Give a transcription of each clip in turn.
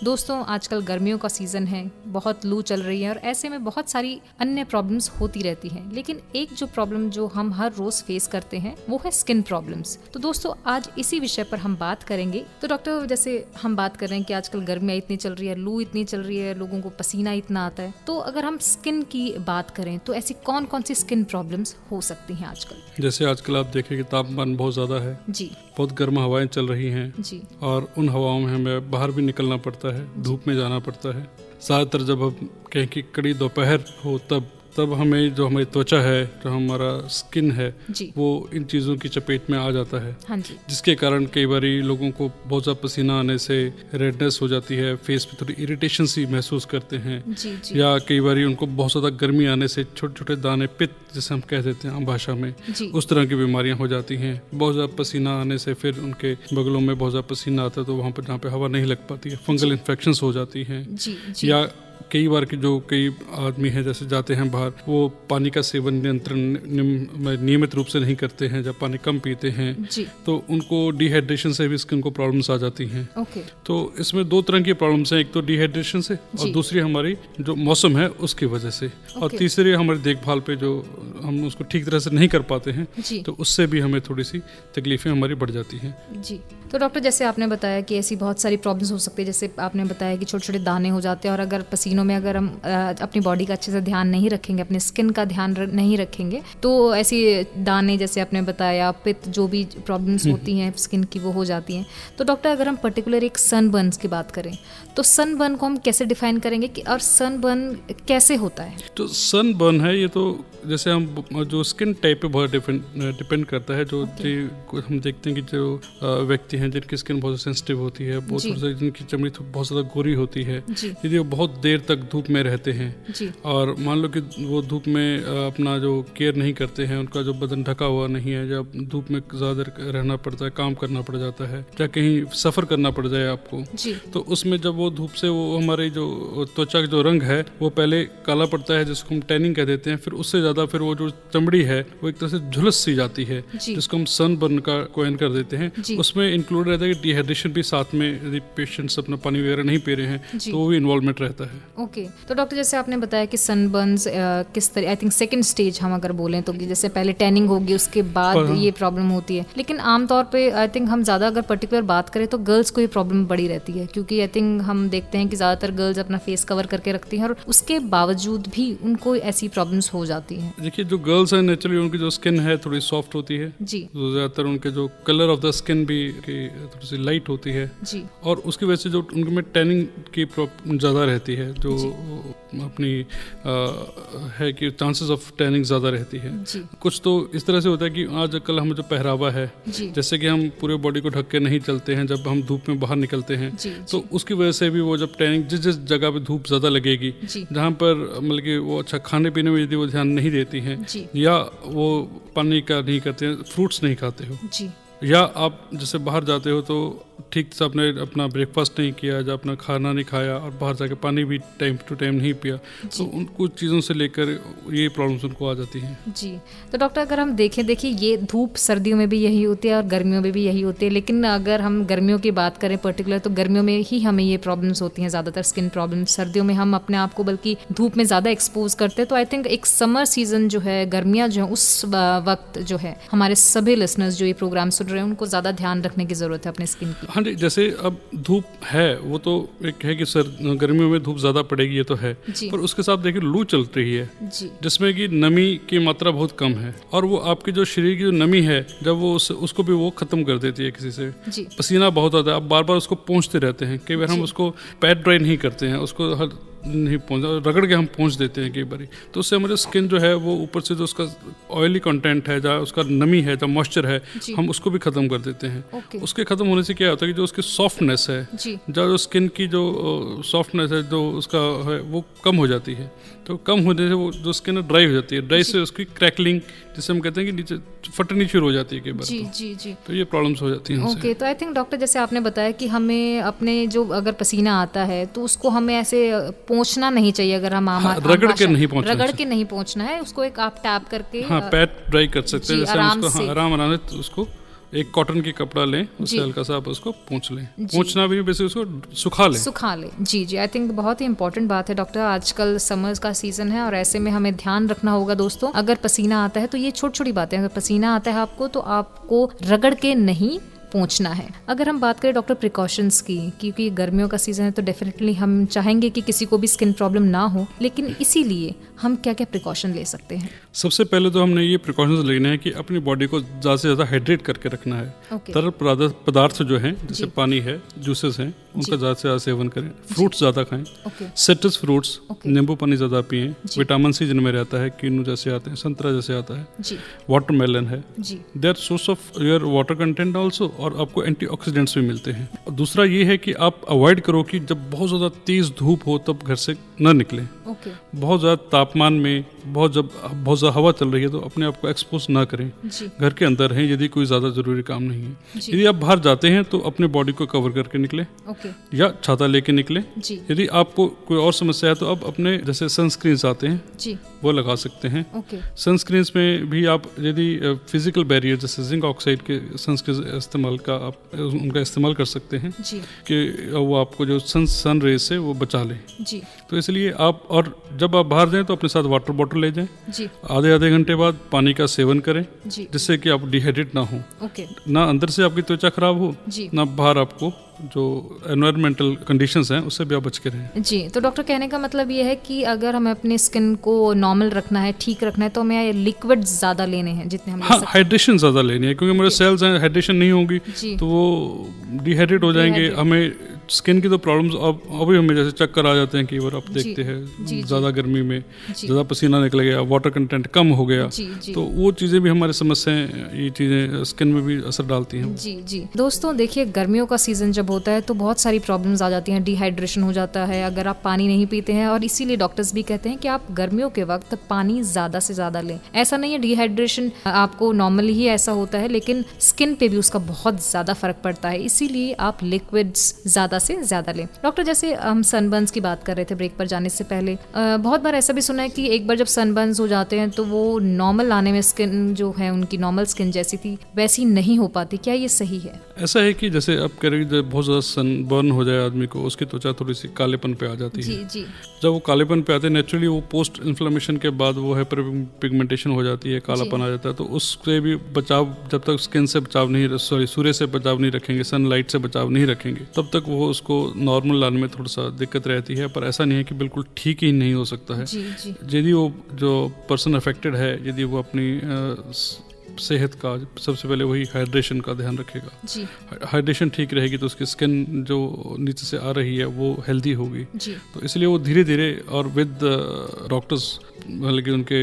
दोस्तों आजकल गर्मियों का सीज़न है, बहुत लू चल रही है और ऐसे में बहुत सारी अन्य प्रॉब्लम्स होती रहती हैं, लेकिन एक जो प्रॉब्लम जो हम हर रोज़ फेस करते हैं वो है स्किन प्रॉब्लम्स। तो दोस्तों आज इसी विषय पर हम बात करेंगे। तो डॉक्टर, जैसे हम बात कर रहे हैं कि आजकल गर्मियाँ इतनी चल रही है, लू इतनी चल रही है, लोगों को पसीना इतना आता है, तो अगर हम स्किन की बात करें तो ऐसी कौन कौन सी स्किन प्रॉब्लम्स हो सकती हैं आजकल? जैसे आजकल आप देखें कि तापमान बहुत ज़्यादा है जी, बहुत गर्म हवाएं चल रही हैं जी, और उन हवाओं में हमें बाहर भी निकलना पड़ता है, धूप में जाना पड़ता है। ज़्यादातर जब हम कहें कि कड़ी दोपहर हो तब हमें जो हमारी त्वचा है, जो हमारा स्किन है, वो इन चीज़ों की चपेट में आ जाता है। हाँ जी। जिसके कारण कई बार लोगों को बहुत ज़्यादा पसीना आने से रेडनेस हो जाती है, फेस पे थोड़ी इरिटेशन सी महसूस करते हैं। जी, जी। या कई बार उनको बहुत ज़्यादा गर्मी आने से छोटे छोटे दाने, पित्त जिसे हम कह देते हैं आम भाषा में, उस तरह की बीमारियां हो जाती हैं। बहुत ज़्यादा पसीना आने से फिर उनके बगलों में बहुत ज़्यादा पसीना आता है, तो वहाँ पर जहाँ पे हवा नहीं लग पाती है, फंगल इन्फेक्शंस हो जाती हैं। या कई बार के जो कई आदमी हैं जैसे जाते हैं बाहर, वो पानी का सेवन नियमित रूप से नहीं करते हैं, जब पानी कम पीते हैं तो उनको डिहाइड्रेशन से भी स्किन को प्रॉब्लम्स आ जाती हैं। तो इसमें दो तरह की प्रॉब्लम्स हैं, एक तो डिहाइड्रेशन से और दूसरी हमारी जो मौसम है उसकी वजह से, और तीसरी हमारी देखभाल पे जो हम उसको ठीक तरह से नहीं कर पाते हैं, तो उससे भी हमें थोड़ी सी तकलीफें हमारी बढ़ जाती हैं। जी, तो डॉक्टर जैसे आपने बताया कि ऐसी बहुत सारी प्रॉब्लम्स हो सकती है, जैसे आपने बताया कि छोटे छोटे दाने हो जाते हैं, और अगर पसीनों में अगर हम अपनी बॉडी का अच्छे से ध्यान नहीं रखेंगे, अपने स्किन का ध्यान नहीं रखेंगे, तो ऐसी दाने जैसे आपने बताया, पित्त, जो भी प्रॉब्लम्स होती हैं स्किन की वो हो जाती हैं। तो डॉक्टर अगर हम पर्टिकुलर एक सनबर्न्स की बात करें तो सनबर्न को हम कैसे डिफाइन करेंगे कि और सनबर्न कैसे होता है? तो सनबर्न है ये तो जैसे हम जो स्किन टाइप पे बहुत डिपेंड करता है। जो हम देखते हैं कि जो व्यक्ति हैं जिनकी स्किन बहुत सेंसिटिव होती है, बहुत जिनकी चमड़ी बहुत ज़्यादा गोरी होती है, यदि वो बहुत देर तक धूप में रहते हैं और मान लो कि वो धूप में अपना जो केयर नहीं करते हैं, उनका जो बदन ढका हुआ नहीं है, जब धूप में ज़्यादा रहना पड़ता है, काम करना पड़ जाता है, या कहीं सफ़र करना पड़ जाए आपको, तो उसमें जब वो धूप से वो हमारी जो त्वचा का जो रंग है वो पहले काला पड़ता है, जिसको हम टैनिंग कह देते हैं, फिर उससे ज़्यादा फिर वो जो चमड़ी है वो एक तरह से झुलस सी जाती है, जिसको हम सनबर्न का कोइन कर देते हैं। उसमें इंक्लूड रहता है कि डिहाइड्रेशन भी साथ में, यदि पेशेंट्स अपना पानी वगैरह नहीं पी रहे हैं तो वो भी इन्वॉल्वमेंट रहता है। ओके, तो डॉक्टर जैसे आपने बताया कि सनबर्न्स किस तरह, आई थिंक सेकंड स्टेज हम अगर बोलें तो, जैसे पहले टैनिंग होगी उसके बाद ये प्रॉब्लम होती है, लेकिन आमतौर पे आई थिंक हम ज़्यादा अगर पर्टिकुलर बात करें तो गर्ल्स को ये प्रॉब्लम बड़ी रहती है, क्योंकि आई थिंक हम देखते हैं कि ज़्यादातर गर्ल्स अपना फेस कवर करके रखती हैं और उसके बावजूद भी उनको ऐसी प्रॉब्लम्स हो जाती हैं। देखिए, जो गर्ल्स हैं नेचुरली उनकी जो स्किन है थोड़ी सॉफ्ट होती है जी, तो ज़्यादातर उनके जो कलर ऑफ द स्किन भी थोड़ी सी लाइट होती है जी, और उसकी वजह से जो उनके में टैनिंग की ज़्यादा रहती है, जो अपनी है कि चांसेस ऑफ टैनिंग ज़्यादा रहती है। कुछ तो इस तरह से होता है कि आजकल हम जो पहरावा है, जैसे कि हम पूरे बॉडी को ढक के नहीं चलते हैं जब हम धूप में बाहर निकलते हैं, तो उसकी वजह से भी वो जब टैनिंग जिस जगह पे धूप ज़्यादा लगेगी, जहाँ पर मतलब कि वो अच्छा खाने पीने में यदि वो ध्यान नहीं देती हैं, या वो पानी का नहीं करते हैं, फ्रूट्स नहीं खाते हो, या आप जैसे बाहर जाते हो तो ठीक से आपने अपना ब्रेकफास्ट नहीं किया, या अपना खाना नहीं खाया और बाहर जाके पानी भी टाइम टू टाइम नहीं पिया, तो उन कुछ चीज़ों से लेकर ये प्रॉब्लम्स उनको आ जाती हैं। जी, तो डॉक्टर अगर हम देखिए ये धूप सर्दियों में भी यही होती है और गर्मियों में भी यही होती है, लेकिन अगर हम गर्मियों की बात करें पर्टिकुलर तो गर्मियों में ही हमें ये प्रॉब्लम्स होती हैं ज़्यादातर, स्किन प्रॉब्लम। सर्दियों में हम अपने आप को बल्कि धूप में ज़्यादा एक्सपोज करते हैं, तो आई थिंक एक समर सीजन जो है, गर्मियाँ जो है, उस वक्त जो है हमारे सभी लिसनर्स जो ये प्रोग्राम सुन रहे हैं उनको ज़्यादा ध्यान रखने की ज़रूरत है अपने स्किन की। हाँ जी, जैसे अब धूप है वो तो एक है कि गर्मियों में धूप ज़्यादा पड़ेगी, ये तो है, पर उसके साथ देखिए लू चल रही है जिसमें कि नमी की मात्रा बहुत कम है, और वो आपके जो शरीर की जो नमी है जब वो उसको भी वो ख़त्म कर देती है किसी से। पसीना बहुत आता है, आप बार बार उसको पोंछते रहते हैं, कई बार हम उसको पैड ड्राई नहीं करते हैं, उसको हर नहीं पहुँच रगड़ के हम पहुँच देते हैं कई बार, तो उससे हमारे स्किन जो है वो ऊपर से जो उसका ऑयली कंटेंट है, जहाँ उसका नमी है, जहाँ मॉइस्चर है, हम उसको भी ख़त्म कर देते हैं। उसके ख़त्म होने से क्या होता है कि जो उसकी सॉफ्टनेस है, जहाँ जो स्किन की जो सॉफ्टनेस है जो उसका है वो कम हो जाती है, तो कम होने से वो जो स्किन है ड्राई हो जाती है, ड्राई से उसकी क्रैकलिंग जिसे हम कहते हैं कि नीचे फटनी शुरू हो जाती है कई बार, तो ये प्रॉब्लम्स हो जाती हैं। ओके, तो आई थिंक डॉक्टर जैसे आपने बताया कि हमें अपने जो अगर पसीना आता है तो उसको हमें ऐसे पोंछना नहीं चाहिए, अगर हम रगड़ के नहीं पोंछना है, उसको एक आप टैप करके पैट ड्राई कर सकते हैं, आराम से उसको एक कॉटन की कपड़ा लें, उससे हल्का सा आप उसको पोंछ लें, पोंछना भी वैसे उसको सुखा लें। जी जी, आई थिंक बहुत ही इंपॉर्टेंट बात है डॉक्टर। आजकल समर्स का सीजन है और ऐसे में हमें ध्यान रखना होगा दोस्तों, अगर पसीना आता है तो ये छोटी छोटी बातें, अगर पसीना आता है आपको तो आपको रगड़ के नहीं पहुंचना है। अगर हम बात करें डॉक्टर प्रिकॉशंस की, क्योंकि गर्मियों का सीजन है तो डेफिनेटली हम चाहेंगे कि किसी को भी स्किन प्रॉब्लम ना हो, लेकिन इसीलिए हम क्या क्या प्रिकॉशन ले सकते हैं? सबसे पहले तो हमने ये प्रिकॉशंस लेने हैं कि अपनी बॉडी को ज़्यादा से ज़्यादा हाइड्रेट करके रखना है। तरल पदार्थ जो हैं, जैसे पानी है, जूसेस हैं, उनका ज़्यादा से ज़्यादा सेवन करें, फ्रूट्स ज़्यादा खाएं, सिट्रस फ्रूट्स, नींबू पानी ज़्यादा पिएं, विटामिन सी जिनमें रहता है, किन्नू जैसे आते हैं, संतरा जैसे आता है, वाटरमेलन है, they are source of your water content also, और आपको एंटीऑक्सीडेंट्स भी मिलते हैं। और दूसरा ये है कि आप अवॉइड करो कि जब बहुत ज़्यादा तेज़ धूप हो तब घर से न निकलें। बहुत ज़्यादा तापमान में बहुत ज़्यादा हवा चल रही है तो अपने आप को एक्सपोज ना करें। घर के अंदर हैं यदि कोई ज़्यादा ज़रूरी काम नहीं है। यदि आप बाहर जाते हैं तो अपने बॉडी को कवर करके निकलें, या छाता लेके निकलें। यदि आपको कोई और समस्या है तो आप अपने जैसे सनस्क्रीन्स आते हैं वो लगा सकते हैं। सनस्क्रीन्स में भी आप यदि फिजिकल बैरियर जैसे जिंक ऑक्साइड के सनस्क्रीन इस्तेमाल का आप उनका इस्तेमाल कर सकते हैं कि वो आपको जो सन रेज से वो बचा ले। तो इसलिए आप, और जब आप बाहर जाएं तो अपने साथ वाटर बॉटल ले जाएं। आधे घंटे बाद पानी का सेवन करें जिससे कि आप डिहाइड्रेट ना हो, ना अंदर से आपकी त्वचा खराब हो, ना बाहर आपको जो एनवायरमेंटल कंडीशंस हैं उससे भी आप बच के रहें। जी, तो डॉक्टर कहने का मतलब ये है कि अगर हमें अपनी स्किन को नॉर्मल रखना है, ठीक रखना है, तो हमें लिक्विड ज़्यादा लेने हैं जितने हम हाइड्रेशन ज़्यादा लेनी है, क्योंकि हमारे सेल्स हैं, हाइड्रेशन नहीं होगी तो वो डिहाइड्रेट हो जाएंगे। हमें स्किन की तो प्रॉब्लम्स अभी हमें जैसे चक्कर आ जाते हैं कि बार आप देखते हैं ज़्यादा गर्मी में ज़्यादा पसीना निकल गया, वाटर कंटेंट कम हो गया, तो वो चीज़ें भी हमारी समस्याएं, ये चीज़ें स्किन में भी असर डालती हैं। जी दोस्तों, देखिए गर्मियों का सीज़न जब होता है तो बहुत सारी प्रॉब्लम्स आ जाती हैं, डिहाइड्रेशन हो जाता है अगर आप पानी नहीं पीते हैं, और इसीलिए डॉक्टर्स भी कहते हैं कि आप गर्मियों के वक्त पानी ज़्यादा से ज़्यादा लें। ऐसा नहीं है डिहाइड्रेशन आपको नॉर्मली ही ऐसा होता है, लेकिन स्किन पे भी उसका बहुत ज़्यादा फर्क पड़ता है, इसीलिए आप लिक्विड्स ज़्यादा से ज़्यादा लें। डॉक्टर, जैसे हम सनबर्न्स की बात कर रहे थे ब्रेक पर जाने से पहले, बहुत बार ऐसा भी सुना है कि एक बार जब सनबर्न्स हो जाते हैं तो वो नॉर्मल आने में स्किन जो है उनकी नॉर्मल स्किन जैसी थी वैसी नहीं हो पाती, क्या ये सही है? ऐसा है कि जैसे आप कह रहे हैं जब बहुत ज़्यादा सनबर्न हो जाए आदमी को, उसकी त्वचा थोड़ी सी कालेपन पे आ जाती है। जी। जब वो कालेपन पे आते हैं नेचुरली वो पोस्ट इन्फ्लेमेशन के बाद वो है पिगमेंटेशन हो जाती है, कालापन आ जाता है, तो उससे भी बचाव, जब तक स्किन से बचाव नहीं, सूर्य से बचाव नहीं रखेंगे, सनलाइट से बचाव नहीं रखेंगे, तब तक वो उसको नॉर्मल लाने में थोड़ा सा दिक्कत रहती है। पर ऐसा नहीं है कि बिल्कुल ठीक ही नहीं हो सकता है। यदि वो जो पर्सन अफेक्टेड है, यदि वो अपनी सेहत का सबसे पहले वही हाइड्रेशन का ध्यान रखेगा, हाइड्रेशन ठीक रहेगी तो उसकी स्किन जो नीचे से आ रही है वो हेल्दी होगी। तो इसलिए वो धीरे धीरे और विद डॉक्टर्स मतलब कि उनके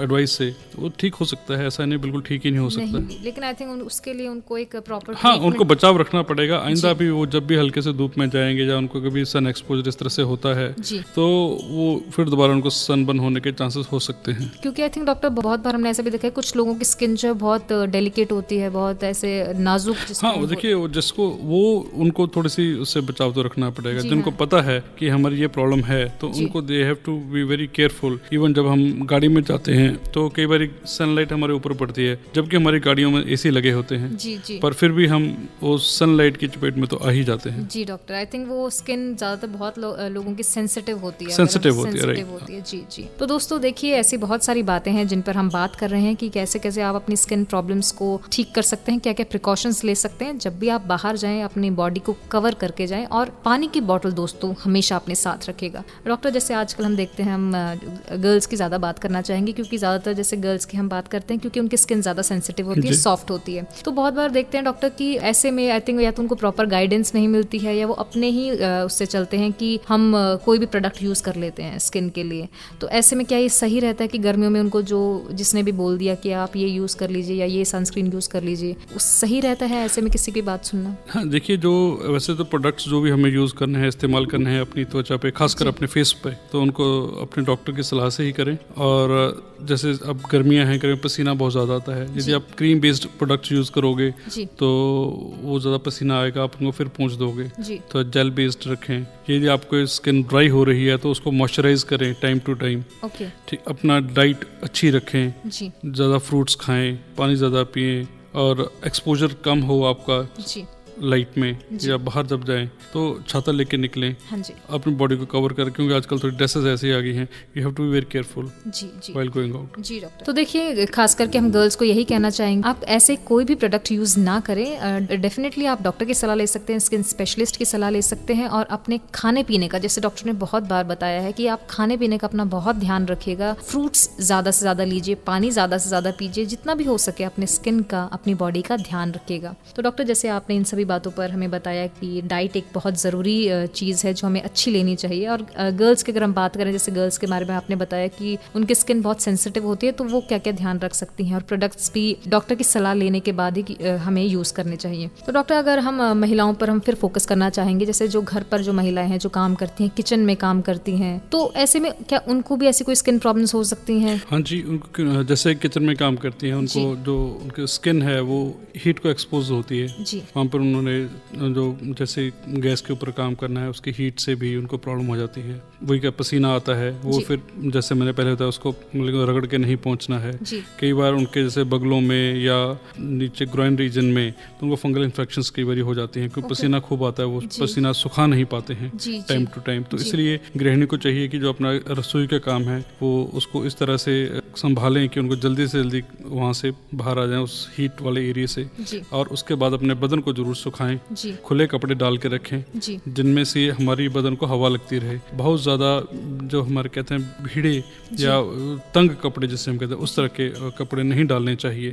एडवाइस से वो ठीक हो सकता है। ऐसा नहीं बिल्कुल ठीक ही नहीं हो सकता है, लेकिन आई थिंक उसके लिए उनको एक प्रॉपर उनको बचाव रखना पड़ेगा। आइंदा भी वो जब भी हल्के से धूप में जाएंगे या उनको कभी सन एक्सपोजर इस तरह से होता है तो वो फिर दोबारा उनको सनबर्न होने के चांसेस हो सकते हैं। क्योंकि आई थिंक डॉक्टर बहुत बार हमने ऐसा भी देखा है कुछ लोगों की स्किन जो है बहुत डेलिकेट होती है, बहुत ऐसे नाजुक। वो देखिए जिसको वो उनको थोड़ी सी उससे बचाव तो रखना पड़ेगा। जिनको पता है कि हमारी ये प्रॉब्लम है तो उनको they have to be very careful. Even जब हम गाड़ी में जाते हैं तो कई बार सनलाइट हमारे ऊपर पड़ती है, जबकि हमारी गाड़ियों में एसी लगे होते हैं, पर फिर भी हम वो सनलाइट की चपेट में तो आ ही जाते हैं। जी डॉक्टर, आई थिंक वो स्किन ज्यादातर बहुत लोगों की सेंसिटिव होती है। जी। तो दोस्तों देखिए, ऐसी बहुत सारी बातें हैं जिन पर हम बात कर रहे हैं कि कैसे कैसे आप अपनी स्किन प्रॉब्लम्स को ठीक कर सकते हैं, क्या क्या प्रिकॉशंस ले सकते हैं। जब भी आप बाहर जाएं अपनी बॉडी को कवर करके जाएं, और पानी की बोतल दोस्तों हमेशा अपने साथ रखेगा। डॉक्टर, जैसे आजकल हम देखते हैं, हम गर्ल्स की ज़्यादा बात करना चाहेंगे क्योंकि ज़्यादातर जैसे गर्ल्स की हम बात करते हैं क्योंकि उनकी स्किन ज़्यादा सेंसिटिव होती है, सॉफ्ट होती है। तो बहुत बार देखते हैं डॉक्टर कि ऐसे में आई थिंक या तो उनको प्रॉपर गाइडेंस नहीं मिलती है या वो अपने ही उससे चलते हैं कि हम कोई भी प्रोडक्ट यूज़ कर लेते हैं स्किन के लिए। तो ऐसे में क्या ये सही रहता है कि गर्मियों में उनको जो जिसने भी बोल दिया कि आप ये यूज़ कर लीजिए या ये सनस्क्रीन यूज़ कर लीजिए, सही रहता है ऐसे में किसी की बात सुनना? हाँ, देखिए, जो वैसे तो प्रोडक्ट्स जो भी हमें यूज़ करने हैं, इस्तेमाल करने हैं अपनी त्वचा पे, खासकर अपने फेस पे, तो उनको अपने डॉक्टर की सलाह से ही करें। और जैसे अब गर्मियां हैं, गर्मी पसीना बहुत ज़्यादा आता है, यदि आप क्रीम बेस्ड प्रोडक्ट्स यूज़ करोगे तो वो ज़्यादा पसीना आएगा, आप उनको फिर पोंछ दोगे। तो जेल बेस्ड रखें। यदि आपको स्किन ड्राई हो रही है तो उसको मॉइस्चराइज करें टाइम टू टाइम। ठीक, अपना डाइट अच्छी रखें, ज़्यादा फ्रूट्स खाएं, पानी ज़्यादा पिएं, और एक्सपोजर कम हो आपका जी लाइट में या बाहर जब जाएं तो छाता लेके निकलें। हाँ जी। अपनी बॉडी को कवर कर, क्योंकि आजकल थोड़ी ड्रेसेस ऐसी आ गई हैं, you have to be very careful while going out. जी डॉक्टर। तो देखिए, खास करके हम गर्ल्स को यही कहना चाहेंगे, आप ऐसे कोई भी प्रोडक्ट यूज ना करें। डेफिनेटली आप डॉक्टर की सलाह ले सकते हैं, स्किन स्पेशलिस्ट की सलाह ले सकते हैं, और अपने खाने पीने का, जैसे डॉक्टर ने बहुत बार बताया है कि आप खाने पीने का अपना बहुत ध्यान रखिएगा। फ्रूट्स ज़्यादा से ज़्यादा लीजिए, पानी ज़्यादा से ज़्यादा पीजिए, जितना भी हो सके अपने स्किन का, अपनी बॉडी का ध्यान रखिएगा। तो डॉक्टर, जैसे आपने इन सभी बातों पर हमें बताया कि डाइट एक बहुत ज़रूरी चीज़ है जो हमें अच्छी लेनी चाहिए। और गर्ल्स की अगर हम बात करें, जैसे गर्ल्स के बारे में आपने बताया कि उनकी स्किन बहुत सेंसिटिव होती है, तो वो क्या क्या ध्यान रख सकती हैं, और प्रोडक्ट्स भी डॉक्टर की सलाह लेने के बाद ही हमें यूज़ करने चाहिए। तो डॉक्टर, अगर हम महिलाओं पर हम फिर फोकस करना चाहेंगे, जैसे जो घर पर जो महिलाएं हैं जो काम करती हैं, किचन में काम करती हैं, तो ऐसे में क्या उनको भी ऐसी कोई स्किन प्रॉब्लम्स हो सकती हैं? हाँ जी, उनको जैसे किचन में काम करती हैं, उनको जो उनकी स्किन है वो हीट को एक्सपोज होती है। वहाँ पर उन्होंने जो जैसे गैस के ऊपर काम करना है, उसकी हीट से भी उनको प्रॉब्लम हो जाती है। वही क्या पसीना आता है, वो फिर जैसे मैंने पहले बताया, उसको रगड़ के नहीं पहुंचना है। कई बार उनके जैसे बगलों में या नीचे ग्रोइन रीजन में तो उनको फंगल इन्फेक्शंस कई बार हो जाती हैं, क्योंकि पसीना खूब आता है, वो पसीना सुखा नहीं पाते हैं टाइम टू टाइम। तो इसलिए गृहिणी को चाहिए कि जो अपना रसोई का काम है वो उसको इस तरह से संभालें कि उनको जल्दी से जल्दी वहाँ से बाहर आ जाएं उस हीट वाले एरिया से, और उसके बाद अपने बदन को जरूर सुखाएं, खुले कपड़े डाल के रखें जिनमें से हमारी बदन को हवा लगती रहे। बहुत ज़्यादा जो हमारे कहते हैं भीड़े या तंग कपड़े जिसे हम कहते हैं, उस तरह के कपड़े नहीं डालने चाहिए।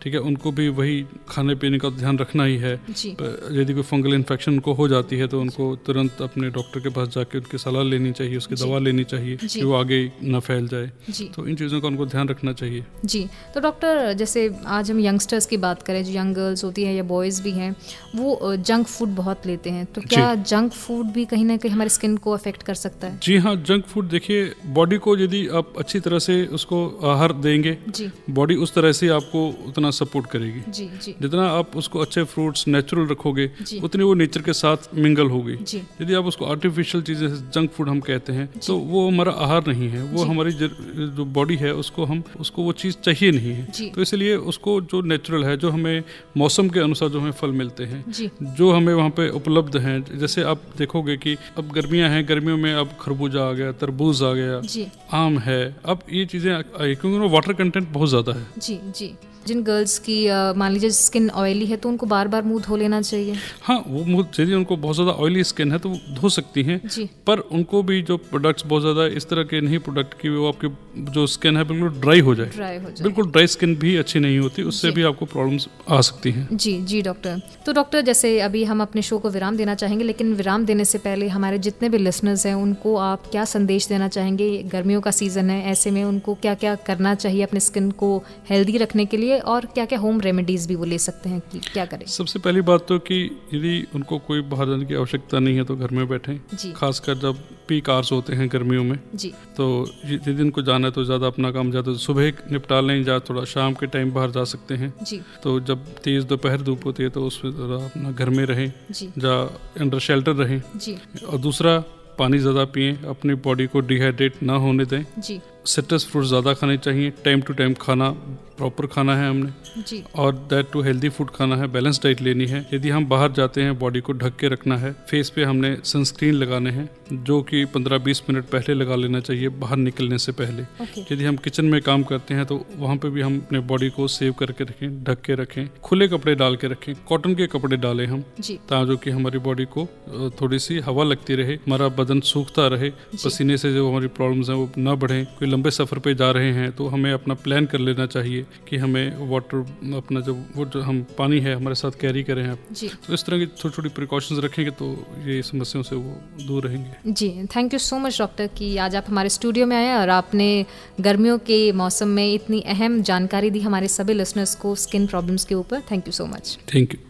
ठीक है, उनको भी वही खाने पीने का ध्यान रखना ही है। यदि कोई फंगल इन्फेक्शन उनको हो जाती है तो उनको तुरंत अपने डॉक्टर के पास जाके उनकी सलाह लेनी चाहिए, उसकी दवा लेनी चाहिए कि वो आगे न फैल जाए। तो इन चीज़ों का उनको ध्यान रखना चाहिए। जी। तो डॉक्टर, जैसे आज हम यंगस्टर्स की बात करें, जो यंग गर्ल्स होती हैं या बॉयज़ भी हैं, वो जंक फूड बहुत लेते हैं, तो क्या जंक फूड भी कहीं ना कहीं हमारी स्किन को अफेक्ट कर सकता है? जी हाँ, जंक फूड देखिए, बॉडी को यदि आप अच्छी तरह से उसको आहार देंगे, बॉडी उस तरह से आपको उतना सपोर्ट करेगी। जितना आप उसको अच्छे फ्रूट्स नेचुरल रखोगे, उतनी वो नेचर के साथ मिंगल होगी। यदि आप उसको आर्टिफिशियल चीजें, जंक फूड हम कहते हैं, तो वो हमारा आहार नहीं है, वो हमारी जो बॉडी है उसको वो चीज चाहिए नहीं है। तो इसलिए उसको जो नेचुरल है, जो हमें मौसम के अनुसार जो हमें फल मिलते हैं, जो हमें वहाँ पे उपलब्ध हैं, जैसे आप देखोगे कि अब गर्मियां हैं, गर्मियों में अब खरबूजा आ गया, तरबूज आ गया, आम है, अब ये चीजें आई क्योंकि वाटर कंटेंट बहुत ज्यादा है। जी। जिन गर्ल्स की मान लीजिए स्किन ऑयली है, तो उनको बार बार मुंह धो लेना चाहिए। हाँ, वो मुंह, यदि उनको बहुत ज़्यादा ऑयली स्किन है तो वो धो सकती हैं, पर उनको भी जो प्रोडक्ट्स बहुत ज़्यादा इस तरह के नहीं प्रोडक्ट की वो आपकी जो स्किन है बिल्कुल ड्राई हो जाए। बिल्कुल ड्राई स्किन भी अच्छी नहीं होती, उससे भी आपको प्रॉब्लम्स आ सकती हैं। जी डॉक्टर। तो डॉक्टर, जैसे अभी हम अपने शो को विराम देना चाहेंगे, लेकिन विराम देने से पहले हमारे जितने भी लिसनर्स हैं उनको आप क्या संदेश देना चाहेंगे? गर्मियों का सीज़न है, ऐसे में उनको क्या क्या करना चाहिए अपने स्किन को हेल्दी रखने के लिए, और क्या क्या होम रेमेडीज भी वो ले सकते हैं कि क्या करें? सबसे पहली बात तो कि यदि उनको कोई बाहर जाने की आवश्यकता नहीं है तो घर में बैठें, खासकर जब पीक आवर्स होते हैं गर्मियों में। तो यदि उनको जाना है तो ज़्यादा अपना काम ज़्यादा सुबह निपटा लें, या थोड़ा शाम के टाइम बाहर जा सकते हैं। तो जब तेज़ दोपहर धूप होती है तो उसमें थोड़ा अपना घर में रहें, या अंडर शेल्टर रहें। और दूसरा, पानी ज़्यादा पिएं, अपनी बॉडी को डिहाइड्रेट ना होने दें। सिट्रस फ्रूट ज़्यादा खाने चाहिए, टाइम टू टाइम खाना, प्रॉपर खाना है हमने, और दैट टू हेल्दी फूड खाना है, बैलेंस डाइट लेनी है। यदि हम बाहर जाते हैं, बॉडी को ढक के रखना है, फेस पे हमने सनस्क्रीन लगाने हैं, जो कि 15-20 मिनट पहले लगा लेना चाहिए बाहर निकलने से पहले। यदि हम किचन में काम करते हैं तो वहाँ पे भी हम अपने बॉडी को सेव करके रखें, ढक के रखें, खुले कपड़े डाल के रखें, कॉटन के कपड़े डालें हम, ताकि हमारी बॉडी को थोड़ी सी हवा लगती रहे, हमारा बदन सूखता रहे, पसीने से जो हमारी प्रॉब्लम्स हैं वो ना बढ़ें। कोई लंबे सफ़र पे जा रहे हैं तो हमें अपना प्लान कर लेना चाहिए कि हमें वाटर, अपना जो हम पानी है हमारे साथ कैरी करें आप। तो इस तरह की छोटी छोटी प्रिकॉशंस रखेंगे तो ये समस्याओं से वो दूर रहेंगे। जी, thank you so much doctor कि आज आप हमारे स्टूडियो में आए और आपने गर्मियों के मौसम में इतनी अहम जानकारी दी हमारे सभी लिसनर्स को स्किन प्रॉब्लम्स के ऊपर। Thank you so much. Thank you.